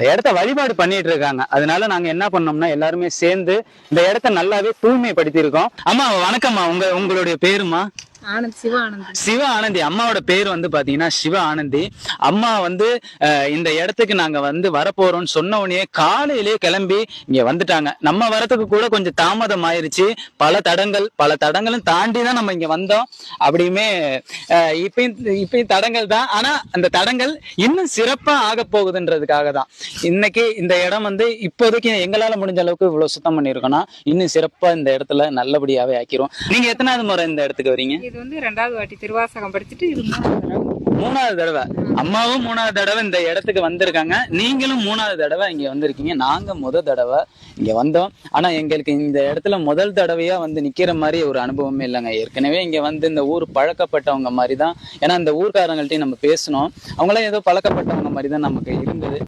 இடத்த வழிபாடு பண்ணிட்டு இருக்காங்க. அதனால நாங்க என்ன பண்ணோம்னா எல்லாருமே சேர்ந்து இந்த இடத்த நல்லாவே தூய்மைப்படுத்தி இருக்கோம். அம்மா வணக்கம்மா, உங்களுடைய பேருமா? சிவ ஆனந்தி. அம்மாவோட பேர் வந்து பாத்தீங்கன்னா சிவ ஆனந்தி. அம்மா வந்து இந்த இடத்துக்கு நாங்க வந்து வரப்போறோம்னு சொன்ன உடனே காலையிலேயே கிளம்பி இங்க வந்துட்டாங்க. நம்ம வரத்துக்கு கூட கொஞ்சம் தாமதம் ஆயிருச்சு. பல தடங்களும் தாண்டி தான் நம்ம இங்க வந்தோம். அப்படியுமே இப்பயும் தடங்கள் தான். ஆனா அந்த தடங்கள் இன்னும் சிறப்பா ஆக போகுதுன்றதுக்காக தான் இன்னைக்கு இந்த இடம் வந்து இப்போதைக்கு எங்களால முடிஞ்ச அளவுக்கு இவ்வளவு சுத்தம் பண்ணிருக்கோம்னா இன்னும் சிறப்பா இந்த இடத்துல நல்லபடியாவே ஆக்கிரும். நீங்க எத்தனாவது முறை இந்த இடத்துக்கு வரீங்க? இது வந்து 2வது வாட்டி திருவாசகம் படிச்சுட்டு இது 3வது தடவை. அம்மாவும் 3வது தடவை இந்த இடத்துக்கு வந்திருக்காங்க. நீங்களும் 3வது தடவை இங்க வந்திருக்கீங்க. நாங்க தடவை இங்க வந்தோம். ஆனா எங்களுக்கு இந்த இடத்துல முதல் தடவையா வந்து நிக்கிற மாதிரி ஒரு அனுபவமே இல்லைங்க. ஏற்கனவே இங்க வந்து இந்த ஊர் பழக்கப்பட்டவங்க மாதிரி தான். ஏன்னா இந்த ஊர்க்காரங்கள்ட்டையும் நம்ம பேசணும். அவங்களாம் ஏதோ பழக்கப்பட்டவங்க மாதிரி தான் நமக்கு இருந்தது.